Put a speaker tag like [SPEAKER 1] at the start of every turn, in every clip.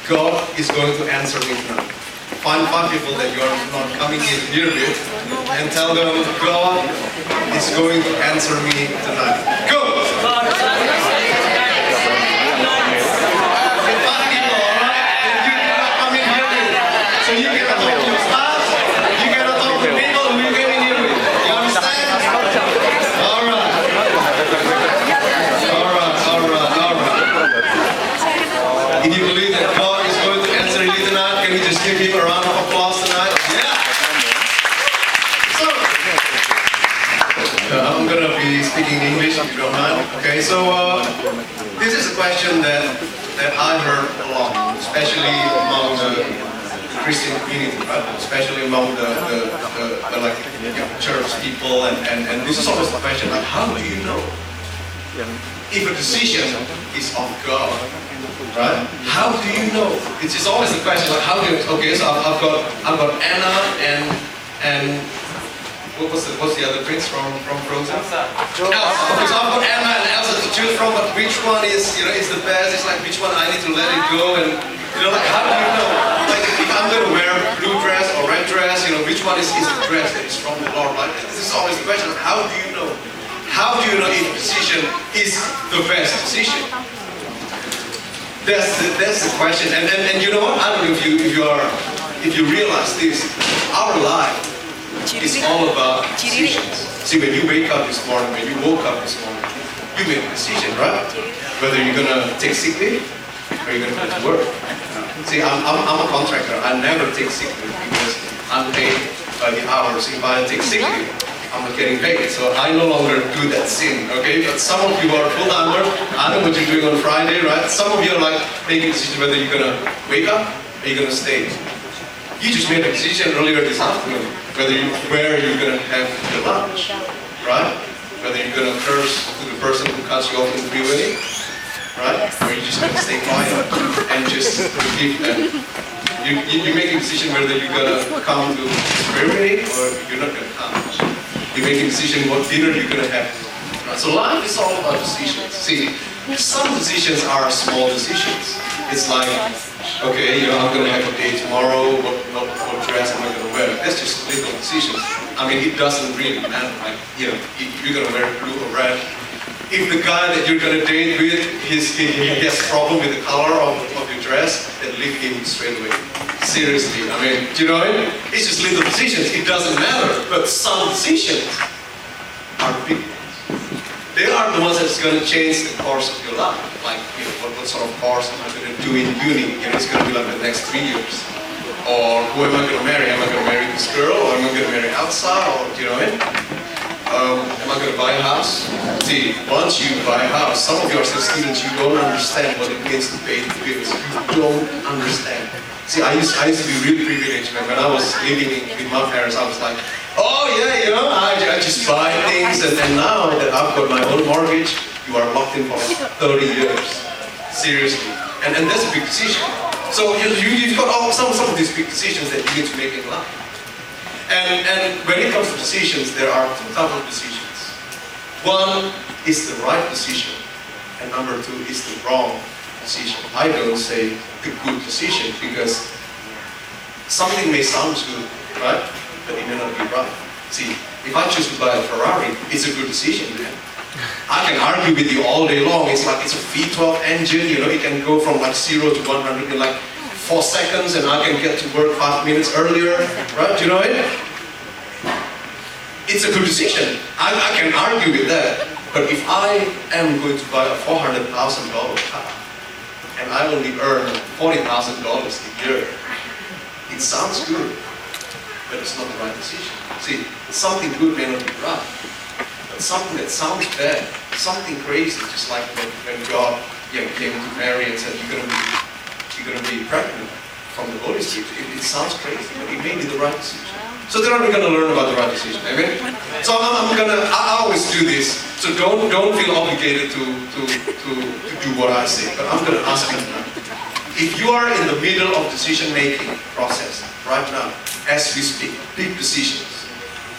[SPEAKER 1] God is going to answer me tonight. Find 5 people that you are not coming in here with and tell them, God is going to answer me tonight. Go! 5 people, alright? You cannot come in here with. So you cannot talk to your spouse, you cannot talk to people who you came in here with. You understand? Alright. If you believe that God is going to answer you tonight, can you just give him a round of applause tonight? Yeah! So, I'm going to be speaking English if you don't mind. Okay, so this is a question that I heard a lot, especially among the Christian community, right? Especially among the like church people, and this is always the question, like, how do you know if a decision is of God? Right? How do you know? It's just always the question, like, how do you? Okay, so I've got Anna and what's the other prince from Frozen? Elsa. Okay, so I've got Anna and Elsa to choose from, but which one is is the best? It's like which one I need to let it go, and like how do you know? Like if I'm going to wear blue dress or red dress, which one is the dress that is from the Lord? Like this is always the question. Like, how do you know? How do you know if a decision is the best decision? That's the question, and you know what? I don't know if you realize this. Our life is all about decisions. See, when you wake up this morning, when you woke up this morning, you make a decision, right? Whether you're gonna take sick leave or you're gonna go to work. See, I'm a contractor. I never take sick leave because I'm paid by the hours. If I take sick leave, I'm not getting paid, so I no longer do that sin, okay? But some of you are full-timers, I know what you're doing on Friday, right? Some of you are like making a decision whether you're gonna wake up or you're gonna stay. You just made a decision earlier this afternoon, where you're gonna have your lunch, right? Whether you're gonna curse to the person who cuts you off in the freeway, right? Or you're just gonna stay quiet and just give them. You make a decision whether you're gonna come to prayer meeting or you're not gonna come. You make a decision what dinner you're going to have. So life is all about decisions. See, some decisions are small decisions. It's like, okay, I'm going to have a day tomorrow, what dress am I going to wear? That's just little decisions. I mean, it doesn't really matter. Like, if you're going to wear blue or red. If the guy that you're going to date with, he has a problem with the color of your dress, then leave him straight away. Seriously, I mean, do you know it? It's just little decisions, it doesn't matter. But some decisions are big ones. They are the ones that's going to change the course of your life. Like, what sort of course am I going to do in uni? It's going to be like the next 3 years. Or who am I going to marry? Am I going to marry this girl? Or am I going to marry outside? Or, do you know it? Am I going to buy a house? See, once you buy a house, some of you are still students, you don't understand what it means to pay the bills. You don't understand. See, I used to be really privileged, man. When I was living with my parents, I was like, oh yeah, I just buy things, and now that I've got my own mortgage, you are locked in for like 30 years. Seriously. And that's a big decision. So you've got some of these big decisions that you need to make in life. And when it comes to decisions, there are 2 types of decisions. One is the right decision, and number 2 is the wrong decision. I don't say the good decision because something may sound good, right? But it may not be right. See, if I choose to buy a Ferrari, it's a good decision, man. I can argue with you all day long. It's like it's a V12 engine, it can go from like 0 to 100 in like 4 seconds, and I can get to work 5 minutes earlier, right? Do you know it? It's a good decision. I can argue with that. But if I am going to buy a $400,000 car, and I only earn $40,000 a year, it sounds good, but it's not the right decision. See, something good may not be right, but something that sounds bad, something crazy, just like when God came to Mary and said, you're gonna be pregnant from the Holy Spirit. It sounds crazy, but it may be the right decision. So then we're going to learn about the right decision. Amen? So I always do this. So don't feel obligated to do what I say. But I'm going to ask you now. If you are in the middle of decision-making process right now, as we speak, big decisions.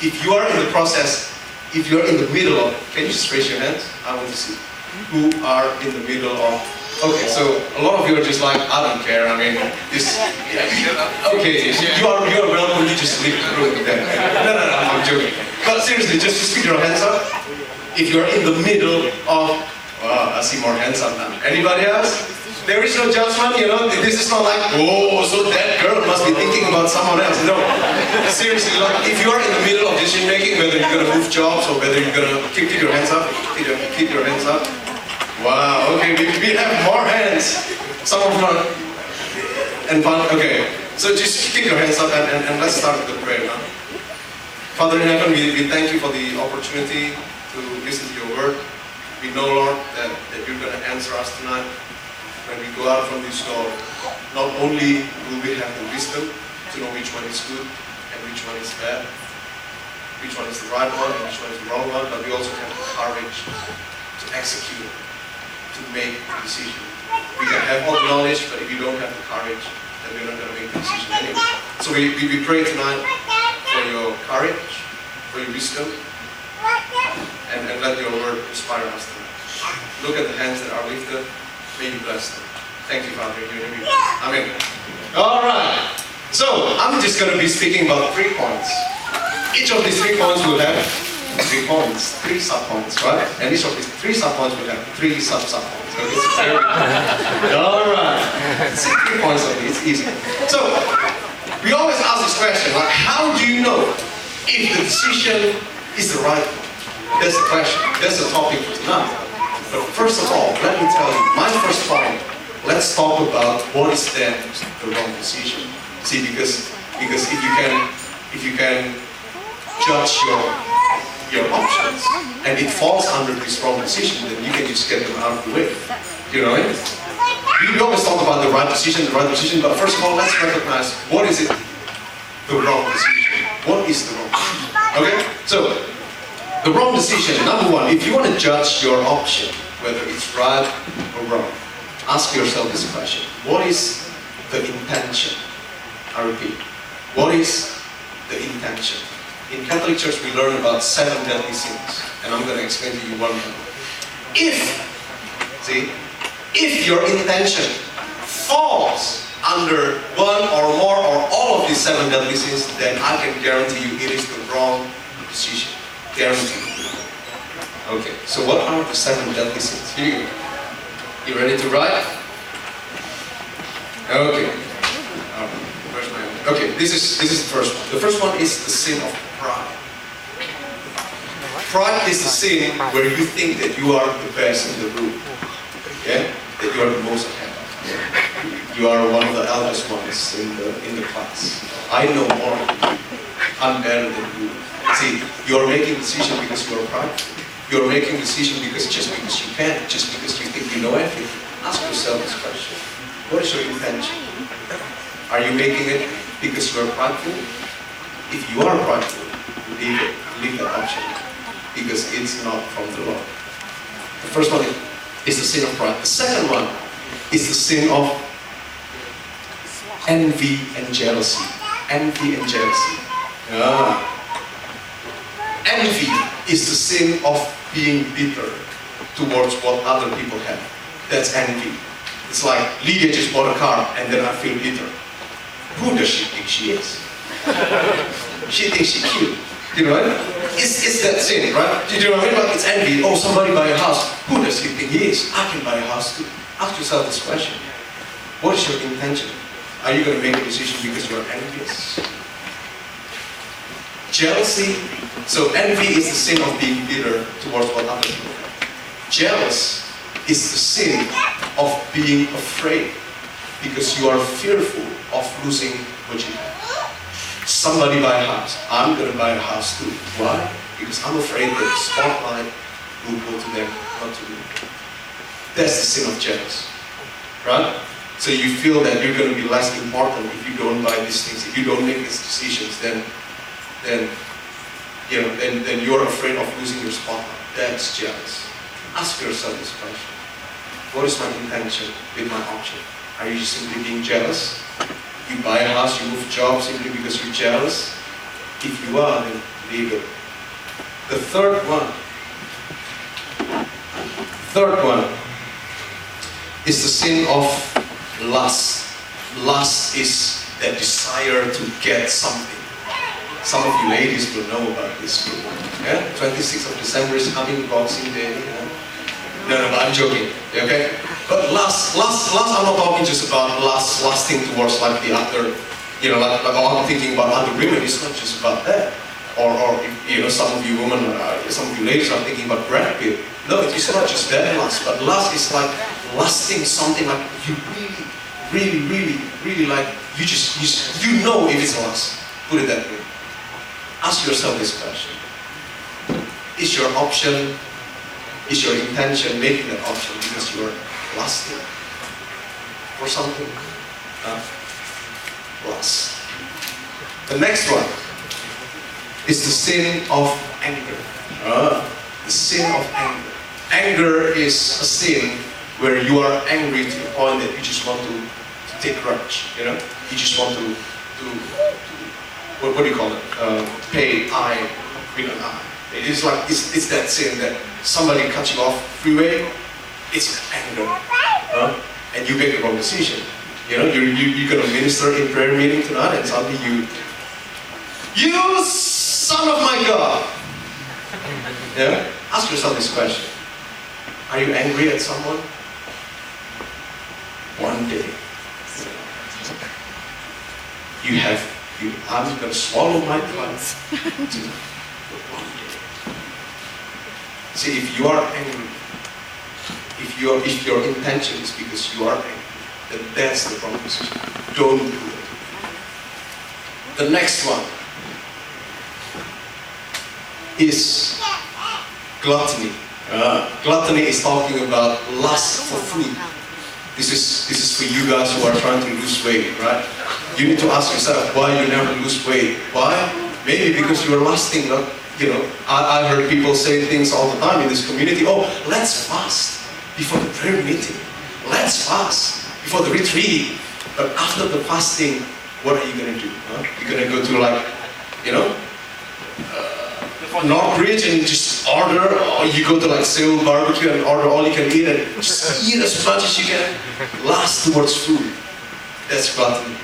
[SPEAKER 1] If you are in the process, if you're in the middle of, can you just raise your hands? I want to see who are in the middle of Okay, so a lot of you are just like, I don't care. I mean, this. Yeah, okay, you are welcome to just leave the room. No, I'm joking. But seriously, just stick your hands up. If you're in the middle of, wow, I see more hands up now. Anybody else? There is no judgment, you know. This is not like, oh, so that girl must be thinking about someone else. No, seriously, like, if you are in the middle of decision making, whether you're gonna move jobs or whether you're gonna keep your hands up, keep your hands up. Wow, okay, we have more hands. Some of them are, and fun, okay. So just keep your hands up and let's start with the prayer now. Father in heaven, we thank you for the opportunity to listen to your word. We know, Lord, that you're going to answer us tonight. When we go out from this door, not only will we have the wisdom to know which one is good and which one is bad, which one is the right one and which one is the wrong one, but we also have the courage to execute, to make a decision. We can have all the knowledge, but if you don't have the courage, then we're not going to make the decision anyway. So we pray tonight for your courage, for your wisdom, and let your word inspire us tonight. Look at the hands that are lifted. May you bless them. Thank you, Father. In your name we pray. Amen. All right. So I'm just going to be speaking about 3 points. Each of these 3 points will have 3 points, 3 sub-points, right? And each of these 3 sub-points will have 3 sub-points. Okay? All right. See, 3 points only. It's easy. So we always ask this question, like, how do you know if the decision is the right one? That's the question. That's the topic for tonight. But first of all, let me tell you, my first point, let's talk about what is then the wrong decision. See, because if you can judge your options and it falls under this wrong decision, then you can just get them out of the way. You know what I mean? We always talk about the right decision, but first of all, let's recognize what is it, the wrong decision. What is the wrong decision? Okay? So, the wrong decision, number 1, if you want to judge your option, whether it's right or wrong, ask yourself this question. What is the intention? I repeat, what is the intention? In Catholic Church we learn about 7 deadly sins, and I'm going to explain to you one of them. If your intention falls under one or more or all of these 7 deadly sins, then I can guarantee you it is the wrong decision. Guaranteed. Okay, so what are the 7 deadly sins? Here you go. You ready to write? Okay. Where's my... Okay, this is the first one. The first one is the sin of pride. Pride is the sin where you think that you are the best in the room. Yeah? That you are the most ahead. Yeah? You are one of the eldest ones in the class. I know more than you. I'm better than you. See, you are making a decision because you are prideful. You are making a decision because you can, just because you think you know everything. Ask yourself this question. What is your intention? Are you making it because you are prideful? If you are prideful, leave that option, because it's not from the Lord. The first one is the sin of pride. The second one is the sin of envy and jealousy. Envy and jealousy. Envy is the sin of being bitter towards what other people have. That's envy. It's like, Lydia just bought a car and then I feel bitter. Who does she think she is? She thinks she's cute. You know what? It's that sin, right? You know what I mean? But it's envy. Oh, somebody buy a house. Who does he think he is? I can buy a house too. Ask yourself this question. What is your intention? Are you going to make a decision because you are envious? Jealousy. So envy is the sin of being bitter towards what other people have. Jealous is the sin of being afraid because you are fearful of losing what you have. Somebody buy a house. I'm going to buy a house too. Why? Because I'm afraid that the spotlight will go to them, not to me. That's the sin of jealousy. Right? So you feel that you're going to be less important if you don't buy these things, if you don't make these decisions, then you're afraid of losing your spotlight. That's jealous. Ask yourself this question. What is my intention with my option? Are you simply being jealous? You buy a house, you move jobs simply because you're jealous? If you are, then leave it. The third one is the sin of lust. Lust is that desire to get something. Some of you ladies will know about this. Yeah? 26th of December is coming, Boxing Day. Yeah? No, but I'm joking. Okay? But lust, I'm not talking just about lusting towards like the other, like I'm thinking about other women. It's not just about that. Or if, some of you women, some of you ladies are thinking about Brad Pitt. No, it's not just that lust, but lust is like lusting something like you really like, you know if it's lust. Put it that way. Ask yourself this question. Is your option, is your intention making that option because you're lusting for something? Lust. The next one is the sin of anger. The sin of anger. Anger is a sin where you are angry to the point that you just want to take grudge. You just want to what do you call it? Pay eye with an eye. It's like it's that sin that somebody cuts you off freeway. It's anger, and you make the wrong decision. You're gonna minister in prayer meeting tonight, and suddenly you son of my God. Yeah. Ask yourself this question: are you angry at someone? One day, I'm going to swallow my pride. One day. See, if you are angry, if your intention is because you are angry, then that's the wrong decision. Don't do it. The next one is gluttony. Gluttony is talking about lust for food. This is for you guys who are trying to lose weight, right? You need to ask yourself why you never lose weight. Why? Maybe because you are lusting. I heard people say things all the time in this community. Oh, let's fast before the prayer meeting. Let's fast before the retreat. But after the fasting, what are you going to do? You're going to go to Northbridge and just order, or you go to Seoul barbecue and order all you can eat and just eat as much as you can. Lust towards food. That's gluttony.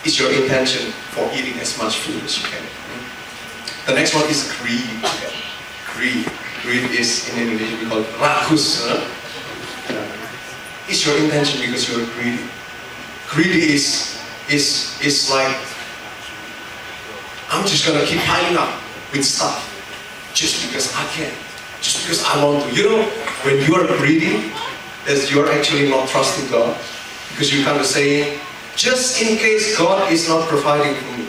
[SPEAKER 1] It's your intention for eating as much food as you can. The next one is greed. Greed. Greed is, in Indonesian, we call it rakus. It's your intention because you're greedy. Greedy is like, I'm just gonna keep piling up with stuff just because I can, just because I want to. When you are greedy, that you're actually not trusting God, because you're kind of saying, just in case God is not providing for me,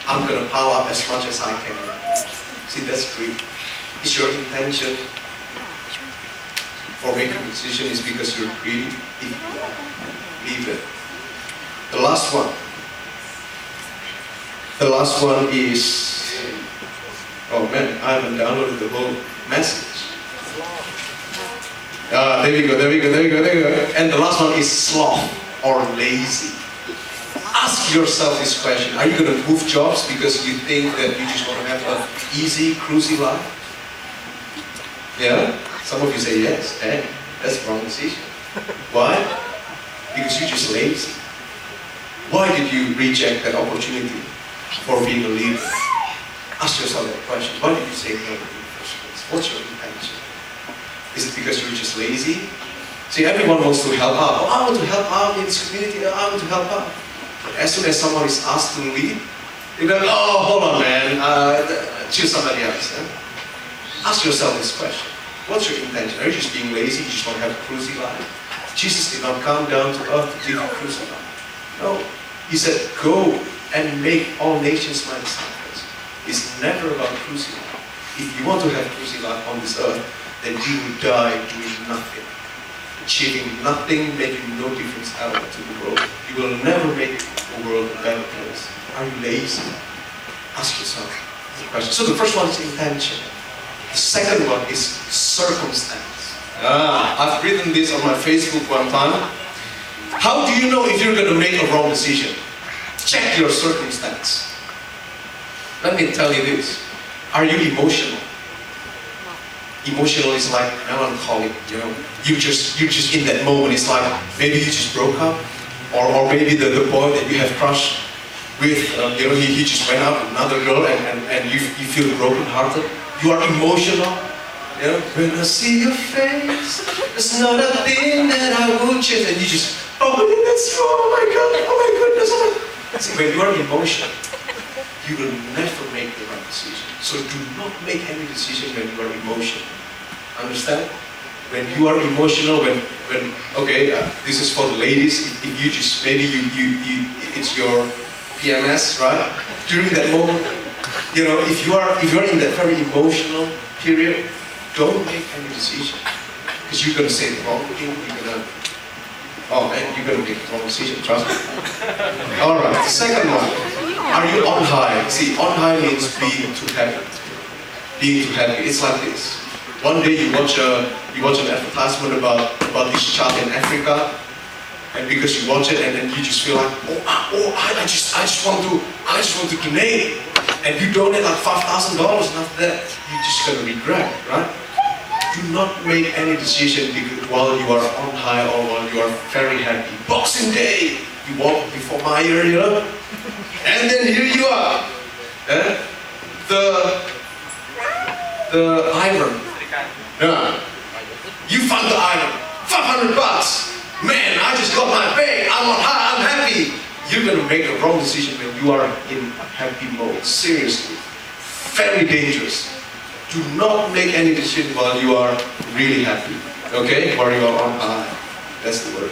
[SPEAKER 1] I'm gonna pile up as much as I can. See, that's greed. It's your intention for making a decision is because you're greedy. Leave it. The last one is, oh man, I haven't downloaded the whole message. There we go. And the last one is sloth or lazy. Ask yourself this question: are you going to move jobs because you think that you just want to have an easy, cruisy life? Yeah? Some of you say yes. Hey, that's the wrong decision. Why? Because you're just lazy. Why did you reject that opportunity for being a leader? Ask yourself that question. Why did you say no in the first place? What's your intention? Is it because you're just lazy? See, everyone wants to help out. Oh, I want to help out in this community. I want to help out. But as soon as someone is asked to lead, you're like, oh, hold on, man. Choose somebody else. Ask yourself this question. What's your intention? Are you just being lazy? You just want to have a cruisy life? Jesus did not come down to earth to give you a cruisy life. No. He said, go and make all nations my disciples. It's never about cruisy life. If you want to have cruisy life on this earth, then you will die doing nothing. Achieving nothing, making no difference at all to the world. You will never make the world a better place. Are you lazy? Ask yourself the question. So the first one is intention. The second one is circumstance. I've written this on my Facebook one time. How do you know if you're going to make a wrong decision? Check your circumstance. Let me tell you this. Are you emotional? Emotional is like melancholic, you know. You're just in that moment. It's like maybe you just broke up, or maybe the boy that you have crushed with, you know, he just went out with another girl, and you feel broken-hearted. You are emotional. You know, when I see your face, there's not a thing that I would change. And you just, oh, that's you, oh my God, oh my goodness, oh my. See, when you are emotional, you will never make the right decision. So do not make any decision when you are emotional. Understand? When you are emotional, when okay, this is for the ladies. If you just, maybe it's your PMS, right? During that moment, you know, if you are in that very emotional period, don't make any decision, because you're gonna say the wrong thing. You're gonna make the wrong decision. Trust me. All right. The second one. Are you on high? See, on high means being too happy. Being too happy. It's like this. One day you watch an advertisement about this child in Africa, and because you watch it, and then you just feel like, I just want to donate, and you donate like $5,000, and after that you're just gonna regret, right? Do not make any decision while you are on high or while you are very happy. Boxing Day, you walk before Meyer, you know, and then here you are, the iron. Yeah. You found the iron, $500. Man, I just got my pay. I'm on high. I'm happy. You're gonna make a wrong decision when you are in happy mode. Seriously, very dangerous. Do not make any decision while you are really happy. Okay? While you are on high. That's the word.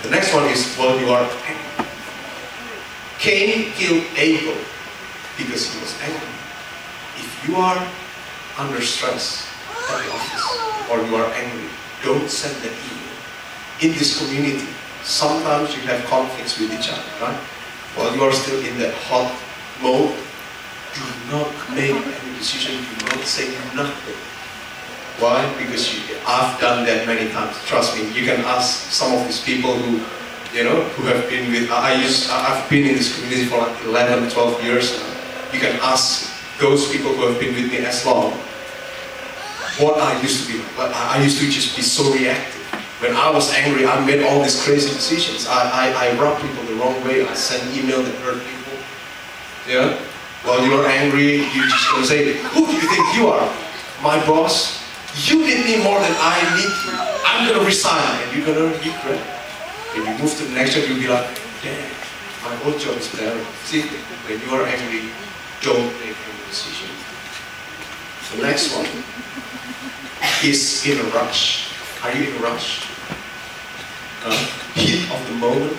[SPEAKER 1] The next one is while you are angry. Cain killed Abel because he was angry. If you are under stress at the office or you are angry, don't send that email. In this community, sometimes you have conflicts with each other, right? While you are still in that hot mode, do not make any decision, do not say nothing. Why? Because I've done that many times. Trust me, you can ask some of these people who, you know, who have been with, I've been in this community for like 11, 12 years now. You can ask those people who have been with me as long, what I used to be like. I used to just be so reactive. When I was angry, I made all these crazy decisions. I rubbed people the wrong way. I sent emails that hurt people. Yeah? While you're angry, you're just going to say, who do you think you are? My boss? You need me more than I need you. I'm going to resign. And you're going to regret. When you move to the next job, you'll be like, damn, my old job is better. See, when you are angry, don't make any decision. The next one is in a rush. Are you in a rush? Heat of the moment.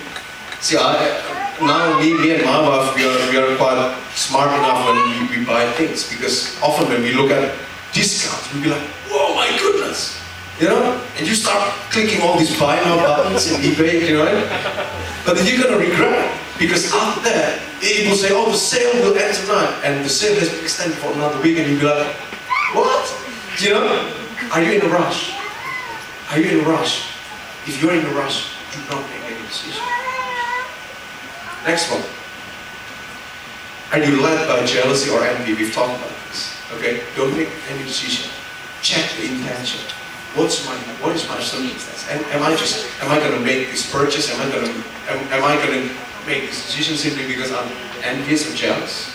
[SPEAKER 1] See, now me and my wife, we are quite smart enough when we buy things, because often when we look at discounts, we'll be like, whoa, my goodness, you know? And you start clicking all these buy now buttons in eBay, you know? But then you're gonna regret, because after that, it will say, oh, the sale will end tonight, and the sale has been extended for another week, and you'll be like, what? You know? Are you in a rush? Are you in a rush? If you're in a rush, do not make any decision. Next one. Are you led by jealousy or envy? We've talked about this. Okay? Don't make any decision. Check the intention. What is my circumstance? And am I going to make this purchase? Am I going to make this decision simply because I'm envious or jealous?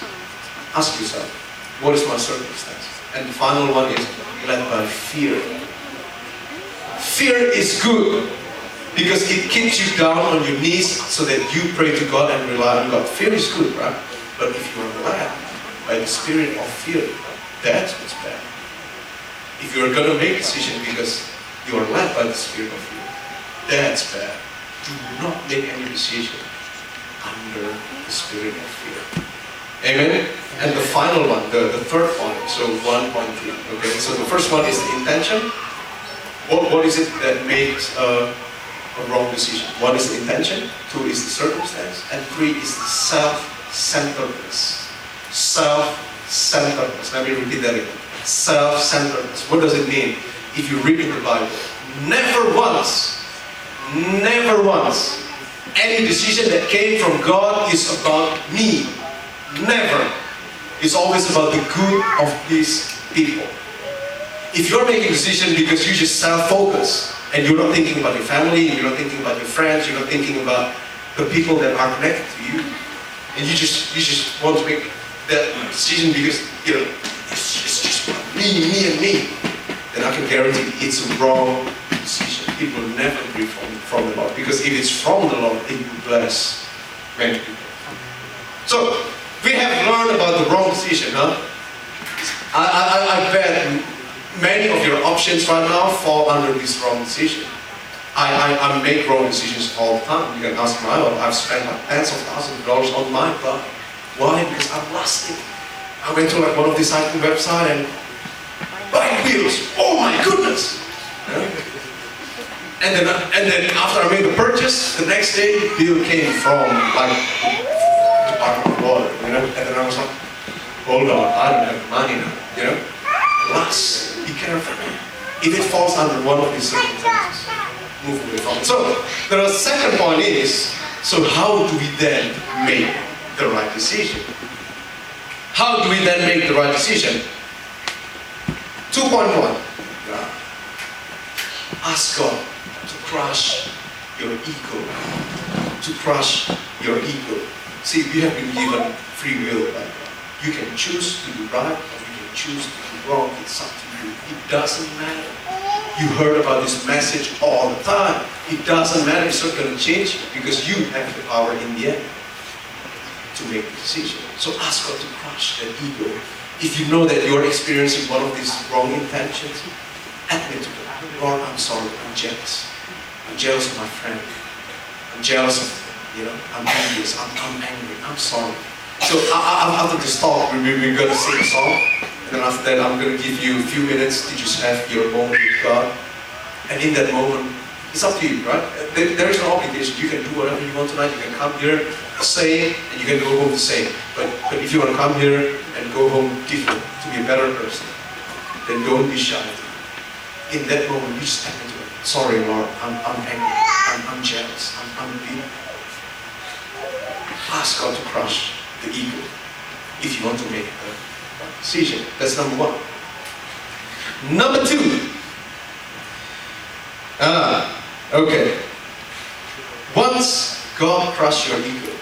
[SPEAKER 1] Ask yourself, what is my circumstance? And the final one is led by fear. Fear is good because it keeps you down on your knees so that you pray to God and rely on God. Fear is good, right? But if you are led by the spirit of fear, that's what's bad. If you are going to make a decision because you are led by the spirit of fear, that's bad. Do not make any decision under the spirit of fear. Amen? And the final one, the third point, so 1.3. Okay, so the first one is the intention. What is it that makes a wrong decision? One is the intention, two is the circumstance, and three is the self-centeredness. Self-centeredness. Let me repeat that again. Self-centeredness. What does it mean? If you read in the Bible, never once, any decision that came from God is about me. Never. It's always about the good of these people. if you're making a decision because you just self-focus and you're not thinking about your family, you're not thinking about your friends, you're not thinking about the people that are connected to you, and you just want to make that decision because it's just me and me, then I can guarantee it's a wrong decision. It will never be from the Lord, because if it's from the Lord, it will bless many people. So we have learned about the wrong decision, huh? I bet many of your options right now fall under this wrong decision. I make wrong decisions all the time. You can ask my wife. I've spent like tens of thousands of dollars on my car. Why? Because I've lost it. I went to like one of these cycling websites and bike wheels. Oh my goodness! And then after I made the purchase, the next day the bill came from like Department of Water, And then I was like, hold on, I don't have money now, Plus, be careful. If it falls under one of these circumstances, move away from it. So, the second point is, so how do we then make the right decision? How do we then make the right decision? 2.1. Ask God to crush your ego. To crush your ego. See, we have been given free will by God. You can choose to do right, or you can choose to do wrong. It's up to you. It doesn't matter. You heard about this message all the time. It doesn't matter. It's not going to change because you have the power in the end to make the decision. So ask God to crush that ego. If you know that you're experiencing one of these wrong intentions, admit to God, Lord, I'm sorry, I'm jealous. I'm jealous of my friend. I'm jealous of, I'm envious, I'm angry, I'm sorry. So after this talk, we're going to sing a song. And then after that, I'm going to give you a few minutes to just have your moment with God. And in that moment, it's up to you, right? There is no obligation. You can do whatever you want tonight. You can come here, say, and you can go home the same. But if you want to come here and go home different, to be a better person, then don't be shy. In that moment, you just step into it. Sorry, Lord, I'm angry. I'm jealous. I'm bitter. Ask God to crush the ego if you want to make a decision. That's number one. Number two. Okay. Once God crushes your ego,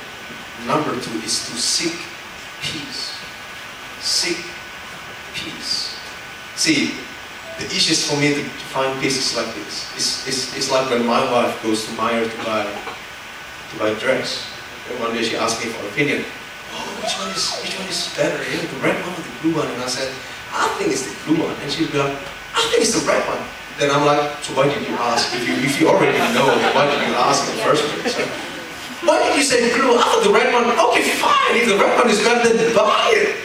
[SPEAKER 1] number two is to seek peace. Seek peace. See, the easiest for me to find peace is like this. It's like when my wife goes to Meijer to buy a dress. And one day she asked me for an opinion. Oh, which one is better? The red one or the blue one? And I said, I think it's the blue one. And she'd be like, I think it's the red one. Then I'm like, so why did you ask? If you already know, why did you ask in the first place? So, why did you say blue? I thought the red one. Okay, fine. If the red one is better, then buy it.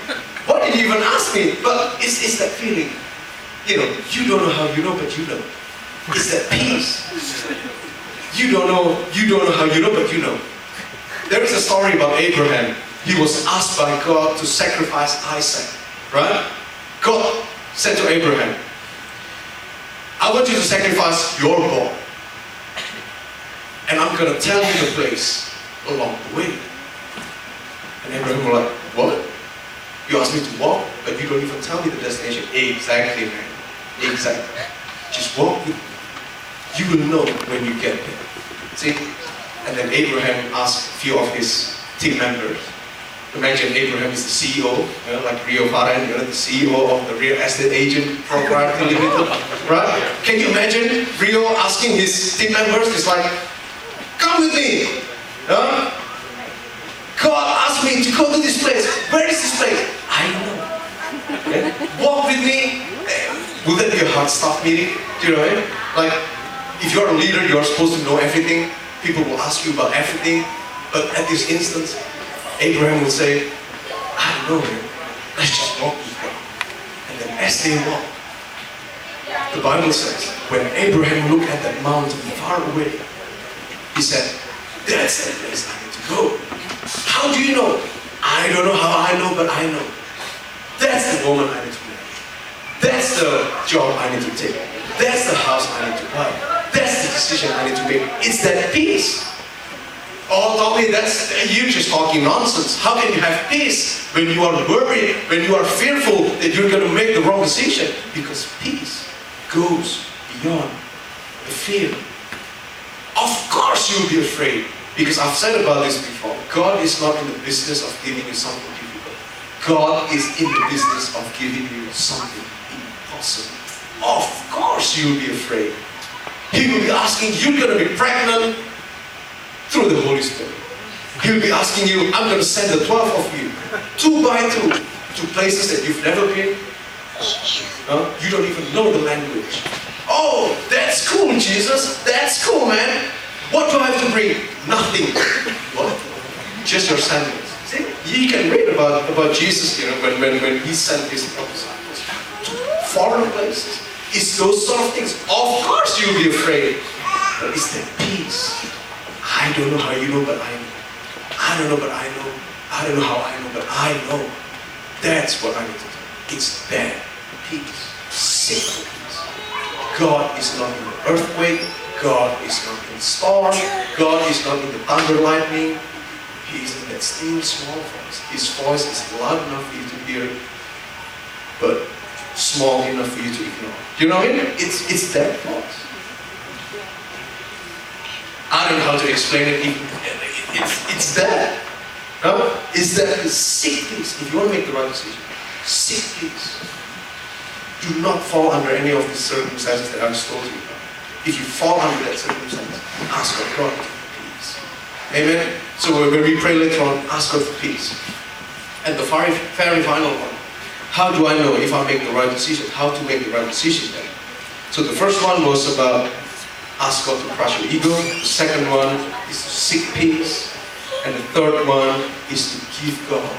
[SPEAKER 1] Why did you even ask me? But it's that feeling. You don't know how you know, but you know. It's that peace. You don't know how you know, but you know. There is a story about Abraham. He was asked by God to sacrifice Isaac, right? God said to Abraham, I want you to sacrifice your boy. And I'm going to tell you the place along the way. And Abraham was like, what? You asked me to walk, but you don't even tell me the destination. Exactly, man. Exactly. Just walk with me. You will know when you get there. See? And then Abraham asked a few of his team members. Imagine Abraham is the CEO, like Rio Faran, the CEO of the real estate agent proprietary limited, right? Can you imagine Rio asking his team members, it's like, come with me. God asked me to go to this place. Where is this place? I don't know. Okay? Walk with me. Will that be a hard stuff meeting? Do you know what I mean? Like, if you're a leader, you're supposed to know everything. People will ask you about everything. But at this instance, Abraham will say, I don't know, man. Let's just walk with God. And then as they walk, the Bible says, when Abraham looked at that mountain far away, he said, that's the place I need to go. How do you know? I don't know how I know, but I know. That's the woman I need to marry. That's the job I need to take. That's the house I need to buy. That's the decision I need to make. It's that peace. Oh, Tommy, you're just talking nonsense. How can you have peace when you are worried, when you are fearful that you're going to make the wrong decision? Because peace goes beyond the fear. Of course you'll be afraid. Because I've said about this before. God is not in the business of giving you something difficult. God is in the business of giving you something impossible. Of course you'll be afraid. He will be asking, you're going to be pregnant through the Holy Spirit. He'll be asking you, I'm going to send the 12 of you, 2 by 2, to places that you've never been. You don't even know the language. Oh, that's cool, Jesus. That's cool, man. What do I have to bring? Nothing. What? Just your sandals. See? You can read about Jesus, when he sent his disciples to foreign places. It's those sort of things. Of course you'll be afraid. But it's that peace. I don't know how you know, but I know. I don't know, but I know. I don't know how I know, but I know. That's what I need to do. It's that peace. Simple peace. God is not in the earthquake. God is not in the storm. God is not in the thunder lightning. He is in that still small voice. His voice is loud enough for you to hear, but small enough for you to ignore. You know it? It's that voice. I don't know how to explain it. It's that. No? It's that. Seek peace. If you want to make the right decision, seek peace. Do not fall under any of the circumstances that I just told you about. If you fall under that circumstance, ask God for peace. Amen? So when we pray later on, ask God for peace. And the very final one. How do I know if I make the right decision? How to make the right decision then? So the first one was about ask God to crush your ego. The second one is to seek peace. And the third one is to give God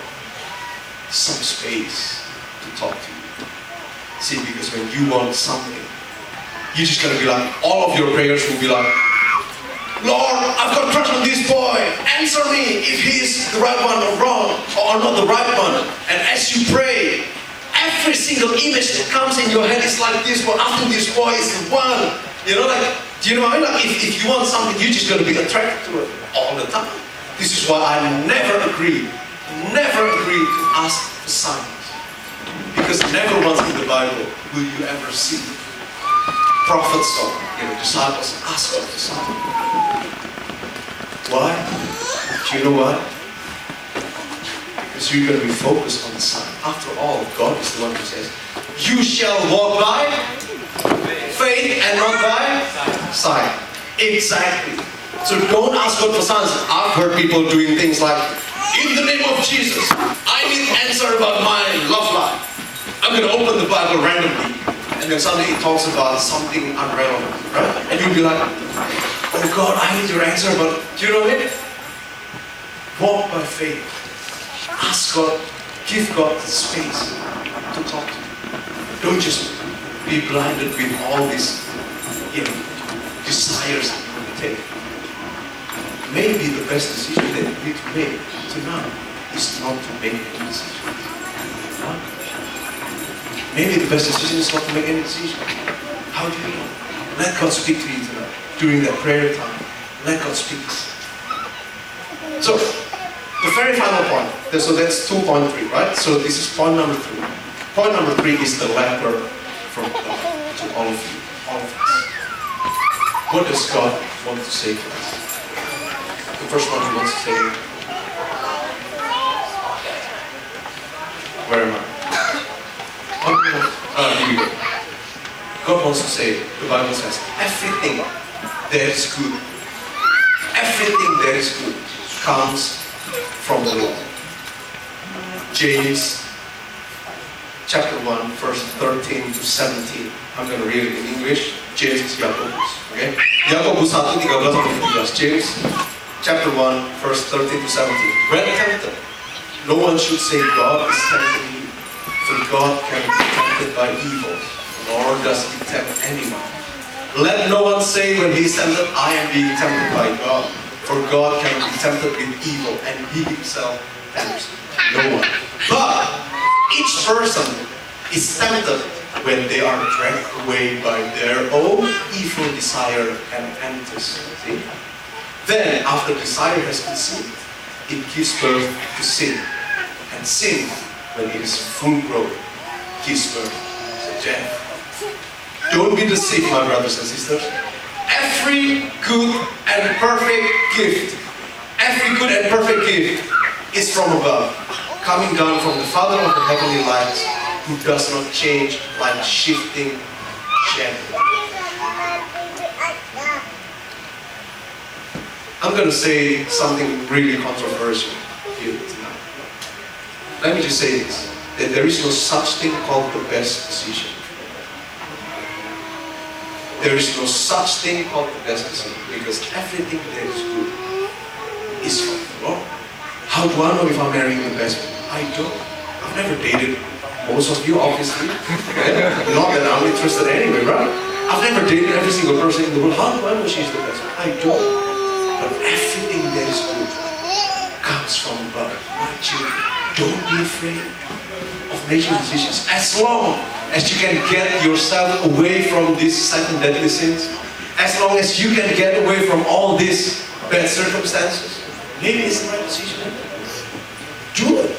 [SPEAKER 1] some space to talk to you. See, because when you want something, you're just going to be like, all of your prayers will be like, Lord, I've got a crush on this boy. Answer me if he's the right one or wrong, or not the right one. And as you pray, every single image that comes in your head is like this one. After this boy is the one. You know, like, do you know what I mean? Like, if you want something, you're just going to be attracted to it all the time. This is why I never agree to ask for signs. Because never once in the Bible will you ever see prophets or disciples ask God for something. Why? Do you know why? Because you're going to be focused on the sign. After all, God is the one who says, you shall walk by faith and not by sight. Exactly. So don't ask God for signs. I've heard people doing things like, in the name of Jesus, I need an answer about my love life. I'm going to open the Bible randomly. And then suddenly it talks about something unrelevant, right? And you'll be like, oh God, I need your answer about, do you know it? Walk by faith. Ask God, give God the space to talk to you. Don't just be blinded with all these, desires that you want to take. Maybe the best decision that you need to make tonight is not to make any decision. Huh? Maybe the best decision is not to make any decision. How do you know? Let God speak to you tonight during that prayer time. Let God speak. So, the very final point. So that's 2.3, right? So this is point number 3. Point number 3 is the letter from God to all of you, all of us. What does God want to say to us? The first one He wants to say, where am I? Here we go. God wants to say, the Bible says, everything that is good comes from the Lord. James chapter 1, verse 13 to 17. I'm going to read it in English. James is Yakobus. Okay? Yakobus 1, 13-13. James chapter 1, verse 13 to 17. When tempted, no one should say God is tempting you. For God cannot be tempted by evil, nor does He tempt anyone. Let no one say when he is tempted, I am being tempted by God. For God cannot be tempted with evil, and He Himself tempts no one. But each person is tempted when they are dragged away by their own evil desire and fantasy. See? Then, after desire has conceived, it gives birth to sin. And sin, when it is full grown, gives birth to death. Don't be deceived, my brothers and sisters. Every good and perfect gift, is from above, coming down from the Father of the heavenly lights, who does not change like shifting shadow. I'm going to say something really controversial here tonight. Let me just say this, that there is no such thing called the best decision. There is no such thing called the best decision, because everything that is good is from the Lord. How do I know if I'm marrying the best one? I don't. I've never dated most of you, obviously. Not that I'm interested anyway, right? I've never dated every single person in the world. How do I know she's the best one? I don't. But everything that is good comes from above. My children, don't be afraid of making decisions. As long as you can get yourself away from these 7 deadly sins, as long as you can get away from all these bad circumstances, maybe it's the right decision. Do it.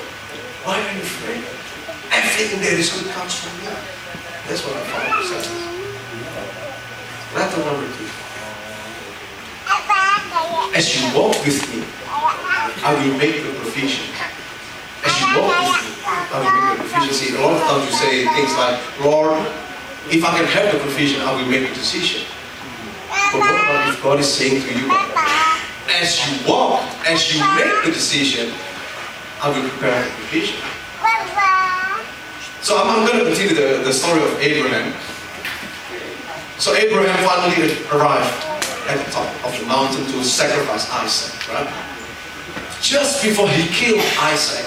[SPEAKER 1] Why are you afraid? Everything that is good comes from God. That's what our Father says. Letter number 2. As you walk with me, I will make the provision. As you walk with me, I will make the provision. See, a lot of times you say things like, Lord, if I can have the provision, I will make a decision. But what about if God is saying to you, as you walk, as you make the decision, I will prepare the provision. So I'm going to continue the story of Abraham. So Abraham finally arrived at the top of the mountain to sacrifice Isaac, right? Just before he killed Isaac,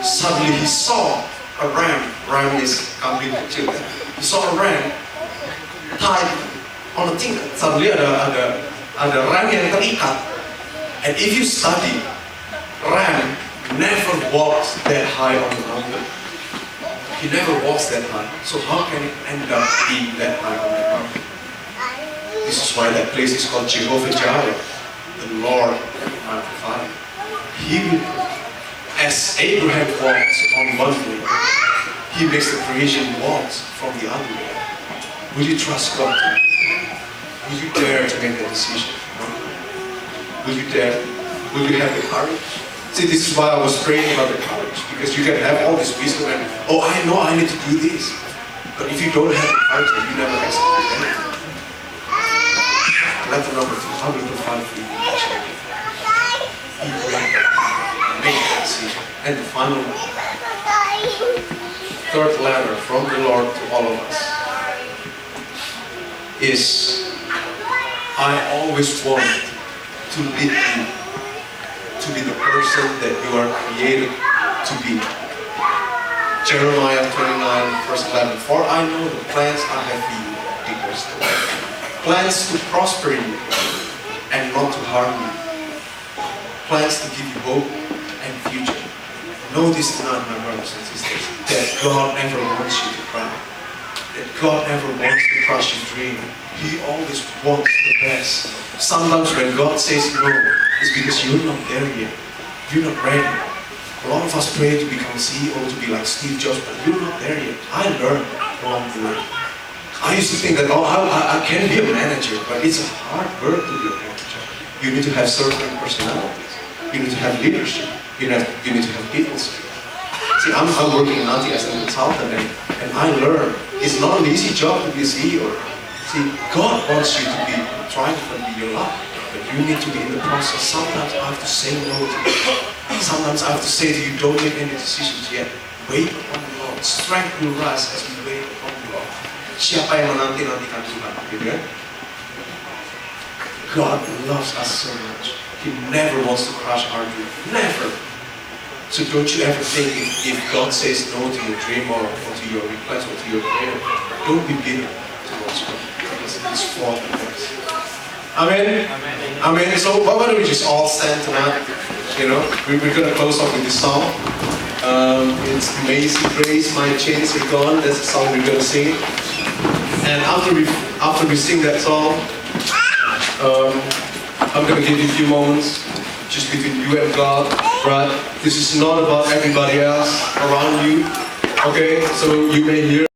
[SPEAKER 1] suddenly he saw a ram. Ram is kambing kecil. He saw a ram tied on a tingkat. Suddenly ada ram yang terikat. And if you study, ram never walks that high on the mountain. He never walks that high. So how can it end up being that high on the mountain? This is why that place is called Jehovah Jireh, the Lord my provider. He will, as Abraham walks on one way, he makes the provision walks from the other way. Will you trust God? Will you dare to make that decision? Will you dare? Will you have the courage? See, this is why I was praying about the courage, because you can have all this wisdom and, oh, I know I need to do this. But if you don't have the courage, then you never execute anything. Letter number 2, I will provide for you. Be ready. Make that decision. And the final one. 3rd letter from the Lord to all of us is, I always want to lead you to be the person that you are created to be. Jeremiah 29, verse 11. For I know the plans I have for you, declares the Lord. Plans to prosper you and not to harm you. Plans to give you hope and future. Know this tonight, my brothers and sisters, that God never wants you to cry. That God never wants to crush your dream. He always wants the best. Sometimes when God says no, it's because you're not there yet. You're not ready. A lot of us pray to become CEO, to be like Steve Jobs, but you're not there yet. I learned along the way. I used to think that, oh, I can be a manager, but it's a hard work to be a manager. You need to have certain personalities. You need to have leadership. You need to have people skills. See, I'm working in Nati as a consultant, and I learned it's not an easy job to be a CEO. See, God wants you to be triumphant in your life, but you need to be in the process. Sometimes I have to say no to you. Sometimes I have to say to you, don't make any decisions yet. Wait upon the Lord. Strength will rise as we wait upon the Lord. Siapa yang menanti-nantikan Tuhan, gitu kan? God loves us so much. He never wants to crush our dream. Never. So don't you ever think if God says no to your dream or to your request or to your prayer, don't be bitter towards God, because it is for the best. Amen? Amen. So why don't we just all stand tonight? You know, we're going to close off with this song. It's Amazing Grace, My Chains Are Gone. That's the song we're going to sing. And after we sing that song, I I'm going to give you a few moments just between you and God, right? This is not about everybody else around you, okay? So you may hear